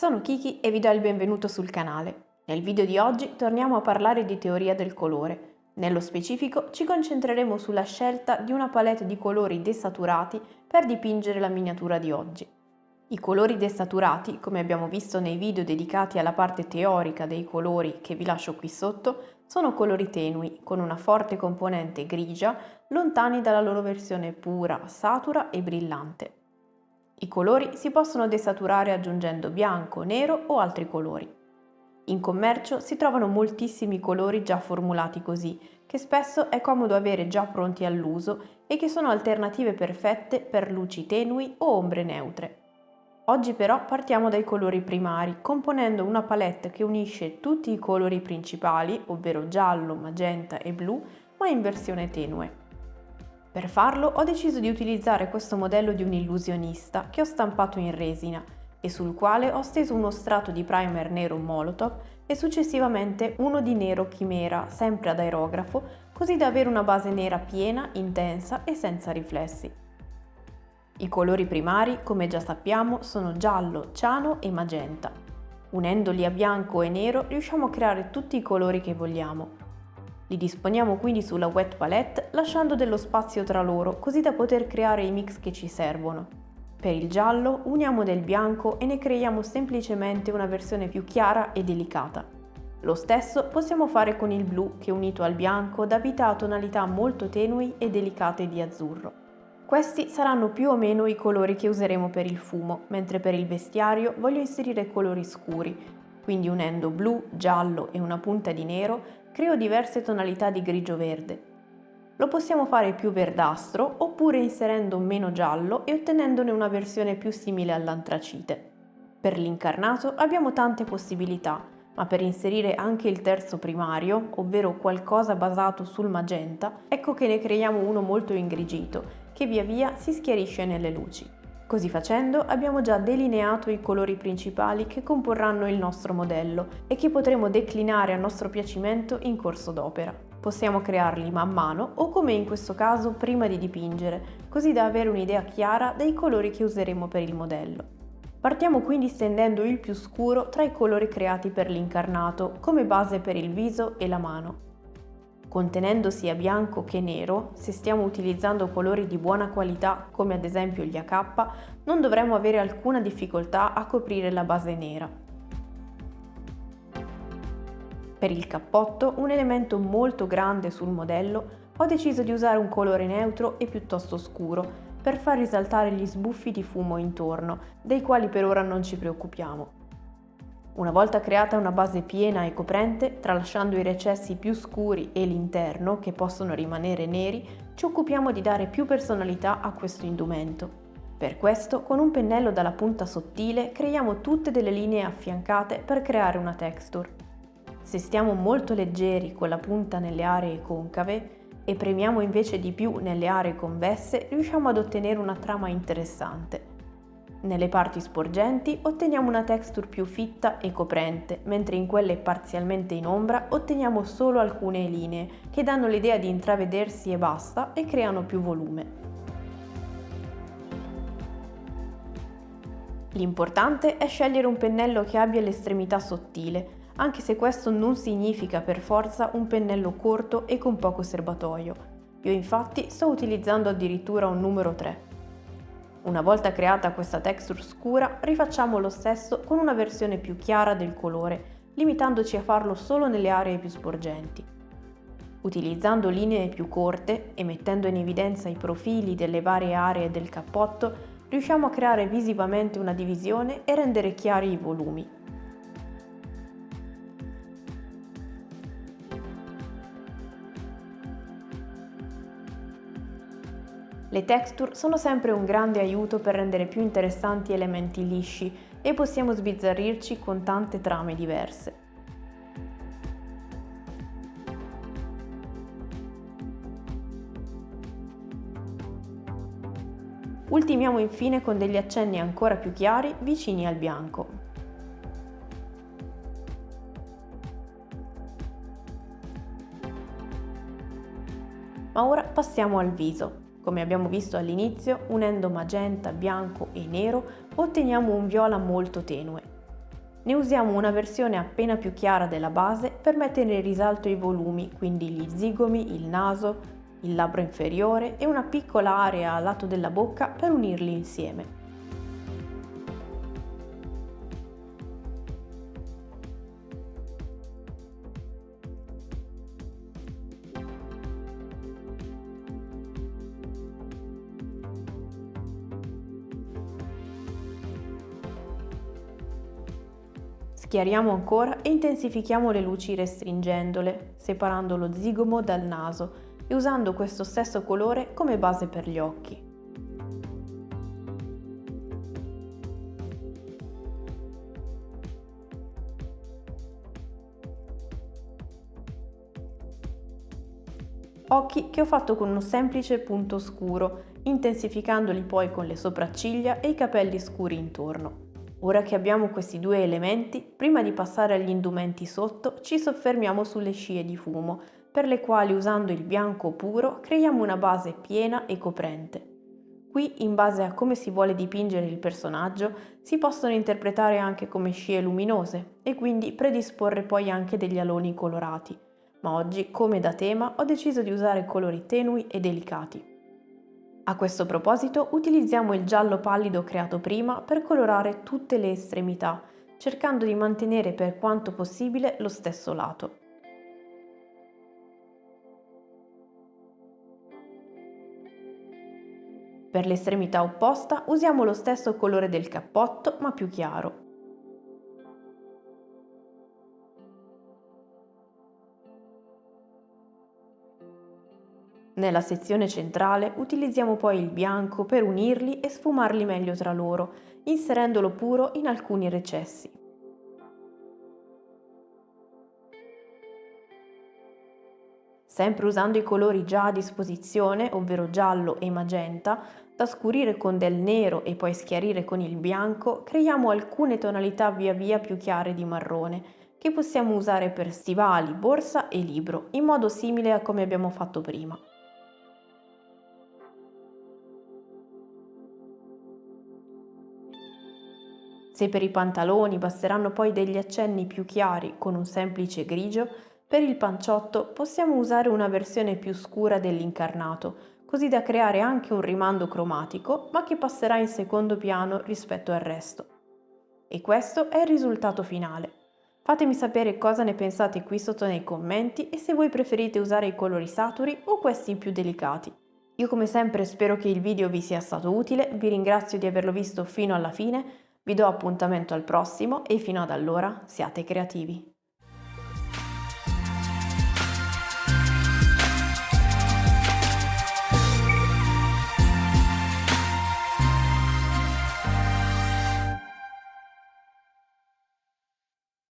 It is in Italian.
Sono Kiki e vi do il benvenuto sul canale. Nel video di oggi torniamo a parlare di teoria del colore. Nello specifico ci concentreremo sulla scelta di una palette di colori desaturati per dipingere la miniatura di oggi. I colori desaturati, come abbiamo visto nei video dedicati alla parte teorica dei colori che vi lascio qui sotto, sono colori tenui, con una forte componente grigia, lontani dalla loro versione pura, satura e brillante. I colori si possono desaturare aggiungendo bianco, nero o altri colori. In commercio si trovano moltissimi colori già formulati così, che spesso è comodo avere già pronti all'uso e che sono alternative perfette per luci tenui o ombre neutre. Oggi però partiamo dai colori primari, componendo una palette che unisce tutti i colori principali, ovvero giallo, magenta e blu, ma in versione tenue. Per farlo ho deciso di utilizzare questo modello di un illusionista che ho stampato in resina e sul quale ho steso uno strato di primer nero Molotov e successivamente uno di nero Chimera, sempre ad aerografo, così da avere una base nera piena, intensa e senza riflessi. I colori primari, come già sappiamo, sono giallo, ciano e magenta. Unendoli a bianco e nero riusciamo a creare tutti i colori che vogliamo. Li disponiamo quindi sulla wet palette lasciando dello spazio tra loro così da poter creare i mix che ci servono. Per il giallo uniamo del bianco e ne creiamo semplicemente una versione più chiara e delicata. Lo stesso possiamo fare con il blu che unito al bianco dà vita a tonalità molto tenui e delicate di azzurro. Questi saranno più o meno i colori che useremo per il fumo, mentre per il vestiario voglio inserire colori scuri, quindi unendo blu, giallo e una punta di nero creo diverse tonalità di grigio-verde. Lo possiamo fare più verdastro oppure inserendo meno giallo e ottenendone una versione più simile all'antracite. Per l'incarnato abbiamo tante possibilità, ma per inserire anche il terzo primario, ovvero qualcosa basato sul magenta, ecco che ne creiamo uno molto ingrigito, che via via si schiarisce nelle luci. Così facendo abbiamo già delineato i colori principali che comporranno il nostro modello e che potremo declinare a nostro piacimento in corso d'opera. Possiamo crearli man mano o come in questo caso prima di dipingere, così da avere un'idea chiara dei colori che useremo per il modello. Partiamo quindi stendendo il più scuro tra i colori creati per l'incarnato come base per il viso e la mano. Contenendo sia bianco che nero, se stiamo utilizzando colori di buona qualità come ad esempio gli AK, non dovremo avere alcuna difficoltà a coprire la base nera. Per il cappotto, un elemento molto grande sul modello, ho deciso di usare un colore neutro e piuttosto scuro per far risaltare gli sbuffi di fumo intorno, dei quali per ora non ci preoccupiamo. Una volta creata una base piena e coprente, tralasciando i recessi più scuri e l'interno, che possono rimanere neri, ci occupiamo di dare più personalità a questo indumento. Per questo, con un pennello dalla punta sottile, creiamo tutte delle linee affiancate per creare una texture. Se stiamo molto leggeri con la punta nelle aree concave e premiamo invece di più nelle aree convesse, riusciamo ad ottenere una trama interessante. Nelle parti sporgenti otteniamo una texture più fitta e coprente, mentre in quelle parzialmente in ombra otteniamo solo alcune linee che danno l'idea di intravedersi e basta e creano più volume. L'importante è scegliere un pennello che abbia l'estremità sottile, anche se questo non significa per forza un pennello corto e con poco serbatoio. Io infatti sto utilizzando addirittura un numero 3. Una volta creata questa texture scura, rifacciamo lo stesso con una versione più chiara del colore, limitandoci a farlo solo nelle aree più sporgenti. Utilizzando linee più corte e mettendo in evidenza i profili delle varie aree del cappotto, riusciamo a creare visivamente una divisione e rendere chiari i volumi. Le texture sono sempre un grande aiuto per rendere più interessanti elementi lisci e possiamo sbizzarrirci con tante trame diverse. Ultimiamo infine con degli accenni ancora più chiari vicini al bianco. Ma ora passiamo al viso. Come abbiamo visto all'inizio, unendo magenta, bianco e nero otteniamo un viola molto tenue. Ne usiamo una versione appena più chiara della base per mettere in risalto i volumi, quindi gli zigomi, il naso, il labbro inferiore e una piccola area a lato della bocca per unirli insieme. Schiariamo ancora e intensifichiamo le luci restringendole, separando lo zigomo dal naso e usando questo stesso colore come base per gli occhi. Occhi che ho fatto con un semplice punto scuro, intensificandoli poi con le sopracciglia e i capelli scuri intorno. Ora che abbiamo questi due elementi, prima di passare agli indumenti sotto, ci soffermiamo sulle scie di fumo, per le quali usando il bianco puro creiamo una base piena e coprente. Qui, in base a come si vuole dipingere il personaggio, si possono interpretare anche come scie luminose e quindi predisporre poi anche degli aloni colorati. Ma oggi, come da tema, ho deciso di usare colori tenui e delicati. A questo proposito utilizziamo il giallo pallido creato prima per colorare tutte le estremità, cercando di mantenere per quanto possibile lo stesso lato. Per l'estremità opposta usiamo lo stesso colore del cappotto ma più chiaro. Nella sezione centrale utilizziamo poi il bianco per unirli e sfumarli meglio tra loro, inserendolo puro in alcuni recessi. Sempre usando i colori già a disposizione, ovvero giallo e magenta, da scurire con del nero e poi schiarire con il bianco, creiamo alcune tonalità via via più chiare di marrone, che possiamo usare per stivali, borsa e libro, in modo simile a come abbiamo fatto prima. Se per i pantaloni basteranno poi degli accenni più chiari con un semplice grigio, per il panciotto possiamo usare una versione più scura dell'incarnato, così da creare anche un rimando cromatico, ma che passerà in secondo piano rispetto al resto. E questo è il risultato finale. Fatemi sapere cosa ne pensate qui sotto nei commenti e se voi preferite usare i colori saturi o questi più delicati. Io come sempre spero che il video vi sia stato utile, vi ringrazio di averlo visto fino alla fine, vi do appuntamento al prossimo e fino ad allora siate creativi.